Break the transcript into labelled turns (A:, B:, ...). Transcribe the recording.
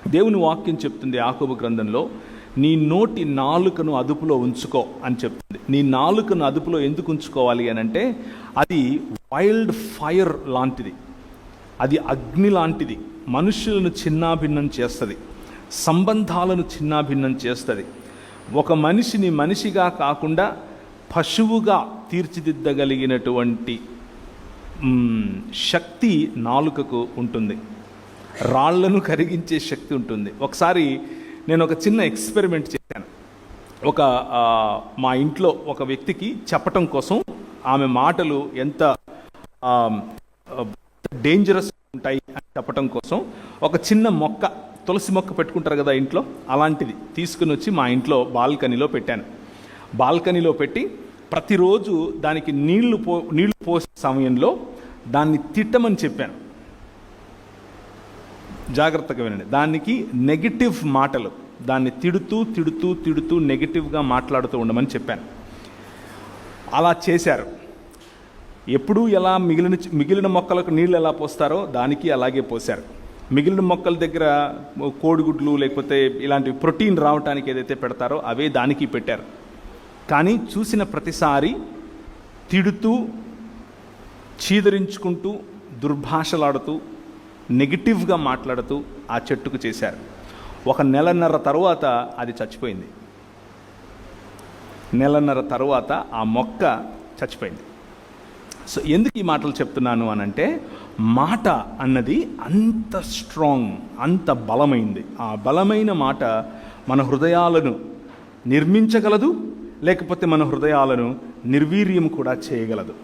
A: దేవుని వాక్యం చెప్తుంది యాకోబు గ్రంథంలో, నీ నోటి నాలుకను అదుపులో ఉంచుకో అని చెప్తుంది. నీ నాలుకను అదుపులో ఎందుకు ఉంచుకోవాలి అని అంటే, అది వైల్డ్ ఫైర్ లాంటిది, అది అగ్ని లాంటిది. మనుషులను చిన్నాభిన్నం చేస్తుంది, సంబంధాలను చిన్నాభిన్నం చేస్తుంది. ఒక మనిషిని మనిషిగా కాకుండా పశువుగా తీర్చిదిద్దగలిగినటువంటి శక్తి నాలుకకు ఉంటుంది, రాళ్లను కరిగించే శక్తి ఉంటుంది. ఒకసారి నేను ఒక చిన్న ఎక్స్పెరిమెంట్ చేశాను. మా ఇంట్లో ఒక వ్యక్తికి చెప్పటం కోసం, ఆమె మాటలు ఎంత డేంజరస్ ఉంటాయి అని చెప్పటం కోసం, ఒక చిన్న మొక్క, తులసి మొక్క పెట్టుకుంటారు కదా ఇంట్లో, అలాంటిది తీసుకుని వచ్చి మా ఇంట్లో బాల్కనీలో పెట్టాను. బాల్కనీలో పెట్టి ప్రతిరోజు దానికి నీళ్లు పోసే సమయంలో దాన్ని తిట్టమని చెప్పాను. జాగ్రత్తగా వినండి. దానికి నెగిటివ్ మాటలు, దాన్ని తిడుతూ తిడుతూ తిడుతూ నెగిటివ్గా మాట్లాడుతూ ఉండమని చెప్పాను. అలా చేశారు. ఎప్పుడూ ఎలా మిగిలిన మొక్కలకు నీళ్ళు ఎలా పోస్తారో దానికి అలాగే పోశారు. మిగిలిన మొక్కల దగ్గర కోడిగుడ్లు లేకపోతే ఇలాంటి ప్రోటీన్ రావడానికి ఏదైతే పెడతారో అవే దానికి పెట్టారు. కానీ చూసిన ప్రతిసారి తిడుతూ, చీదరించుకుంటూ, దుర్భాషలాడుతూ, నెగిటివ్గా మాట్లాడుతూ ఆ చెట్టుకు చేశారు. 1 నెలన్నర తరువాత అది చచ్చిపోయింది. నెలన్నర తరువాత ఆ మొక్క చచ్చిపోయింది. సో ఎందుకు ఈ మాటలు చెప్తున్నాను అనంటే, మాట అన్నది అంత స్ట్రాంగ్, అంత బలమైంది. ఆ బలమైన మాట మన హృదయాలను నిర్మించగలదు, లేకపోతే మన హృదయాలను నిర్వీర్యం కూడా చేయగలదు.